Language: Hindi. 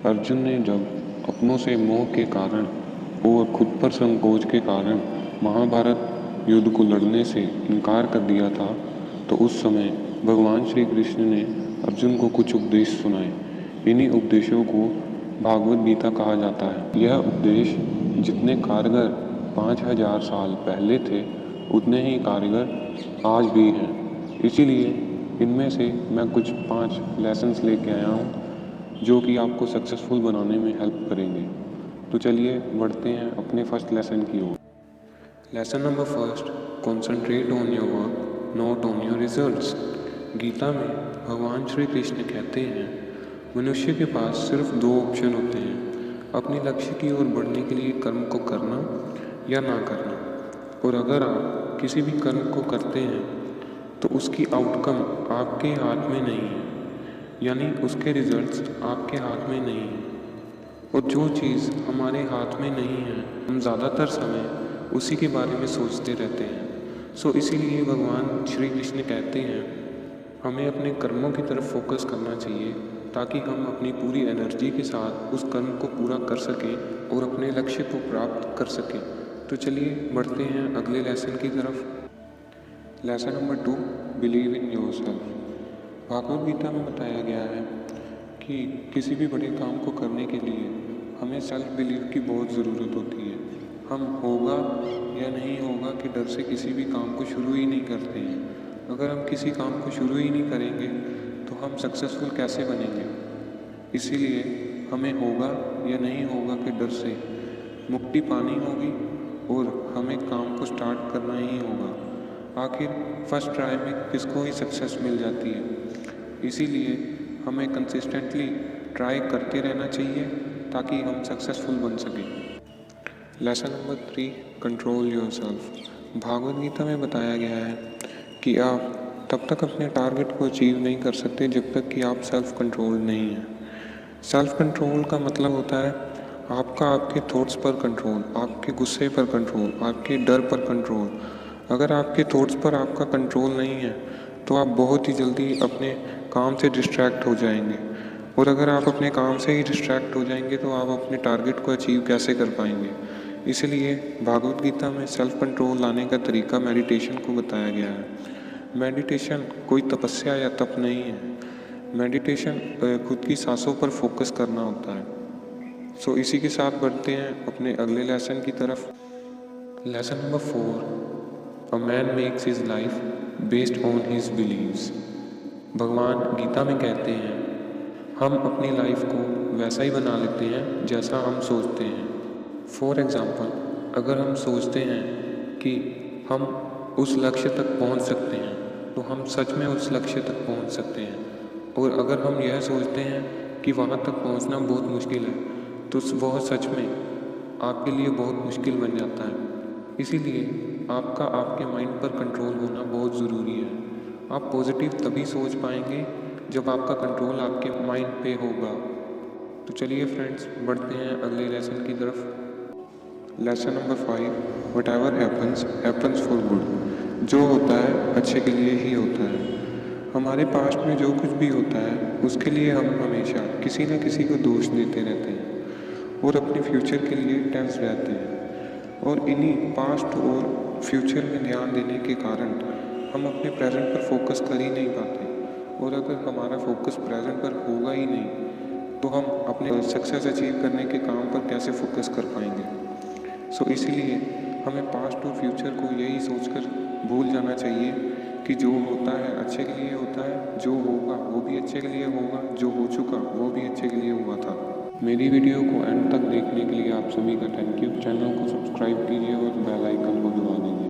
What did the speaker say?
अर्जुन ने जब अपनों से मोह के कारण और खुद पर संकोच के कारण महाभारत युद्ध को लड़ने से इनकार कर दिया था, तो उस समय भगवान श्री कृष्ण ने अर्जुन को कुछ उपदेश सुनाए। इन्हीं उपदेशों को भागवत गीता कहा जाता है। यह उपदेश जितने कारगर 5000 साल पहले थे, उतने ही कारगर आज भी हैं। इसीलिए इनमें से मैं कुछ 5 लेसन्स लेके आया हूँ जो कि आपको सक्सेसफुल बनाने में हेल्प करेंगे। तो चलिए बढ़ते हैं अपने फर्स्ट लेसन की ओर। Lesson number first, concentrate on your work not on your results. Gita में भगवान श्री कृष्ण कहते हैं, मनुष्य के पास सिर्फ 2 ऑप्शन होते हैं, अपने लक्ष्य की ओर बढ़ने के लिए कर्म को करना या ना करना। और अगर आप किसी भी कर्म को करते हैं तो उसकी आउटकम आपके हाथ में नहीं है, यानी उसके रिजल्ट्स आपके हाथ में नहीं हैं। और जो चीज़ हमारे हाथ में नहीं है, हम ज़्यादातर समय उसी के बारे में सोचते रहते हैं। सो इसीलिए भगवान श्री कृष्ण कहते हैं हमें अपने कर्मों की तरफ फोकस करना चाहिए, ताकि हम अपनी पूरी एनर्जी के साथ उस कर्म को पूरा कर सकें और अपने लक्ष्य को प्राप्त कर सकें। तो चलिए बढ़ते हैं अगले लेसन की तरफ। Lesson number 2, believe in yourself. Bhagavad Gita में बताया गया है कि किसी भी बड़े काम को करने के लिए हमें सेल्फ बिलीव की बहुत ज़रूरत होती है। हम होगा या नहीं होगा के डर से किसी भी काम को शुरू ही नहीं करते हैं। अगर हम किसी काम को शुरू ही नहीं करेंगे तो हम सक्सेसफुल कैसे बनेंगे? इसीलिए हमें होगा या नहीं होगा के डर से मुक्ति पानी होगी और हमें काम को स्टार्ट करना ही होगा। आखिर फर्स्ट ट्राई में किसको ही सक्सेस मिल जाती है। इसीलिए हमें कंसिस्टेंटली ट्राई करते रहना चाहिए ताकि हम सक्सेसफुल बन सकें। Lesson number 3, control yourself. Bhagavad Gita में बताया गया है कि आप तब तक अपने टारगेट को अचीव नहीं कर सकते जब तक कि आप सेल्फ कंट्रोल नहीं हैं। सेल्फ कंट्रोल का मतलब होता है आपका आपके थॉट्स पर कंट्रोल, आपके गुस्से पर कंट्रोल, आपके डर पर कंट्रोल। अगर आपके थॉट्स पर आपका कंट्रोल नहीं है तो आप बहुत ही जल्दी अपने काम से डिस्ट्रैक्ट हो जाएंगे, और अगर आप अपने काम से ही डिस्ट्रैक्ट हो जाएंगे तो आप अपने टारगेट को अचीव कैसे कर पाएंगे। इसलिए भागवत गीता में सेल्फ कंट्रोल लाने का तरीका मेडिटेशन को बताया गया है। मेडिटेशन कोई तपस्या या तप नहीं है। मेडिटेशन खुद की सांसों पर फोकस करना होता है। सो इसी के साथ बढ़ते हैं अपने अगले लेसन की तरफ। Lesson number 4, a man makes his life based on his believes. भगवान गीता में कहते हैं हम अपनी लाइफ को वैसा ही बना लेते हैं जैसा हम सोचते हैं। फॉर एग्ज़ाम्पल, अगर हम सोचते हैं कि हम उस लक्ष्य तक पहुंच सकते हैं तो हम सच में उस लक्ष्य तक पहुंच सकते हैं। और अगर हम यह सोचते हैं कि वहां तक पहुंचना बहुत मुश्किल है तो वह सच में आपके लिए बहुत मुश्किल बन जाता है। इसीलिए आपका आपके माइंड पर कंट्रोल होना बहुत ज़रूरी है। आप पॉजिटिव तभी सोच पाएंगे जब आपका कंट्रोल आपके माइंड पे होगा। तो चलिए फ्रेंड्स बढ़ते हैं अगले लेसन की तरफ। Lesson number 5, what ever happens for good. जो होता है अच्छे के लिए ही होता है। हमारे पास्ट में जो कुछ भी होता है उसके लिए हम हमेशा किसी न किसी को दोष देते रहते हैं और अपने फ्यूचर के लिए टेंस रहते हैं। और इन्हीं पास्ट और फ्यूचर में ध्यान देने के कारण हम अपने प्रेजेंट पर फोकस कर ही नहीं पाते। और अगर हमारा फोकस प्रेजेंट पर होगा ही नहीं तो हम अपने सक्सेस अचीव करने के काम पर कैसे फोकस कर पाएंगे। सो इसीलिए हमें पास्ट और फ्यूचर को यही सोचकर भूल जाना चाहिए कि जो होता है अच्छे के लिए होता है, जो होगा वो भी अच्छे के लिए होगा, जो हो चुका वो भी अच्छे के लिए हुआ था। मेरी वीडियो को एंड तक देखने के लिए आप सभी का थैंक यू। चैनल को सब्सक्राइब कीजिए और बेल आइकन को दबा दीजिए।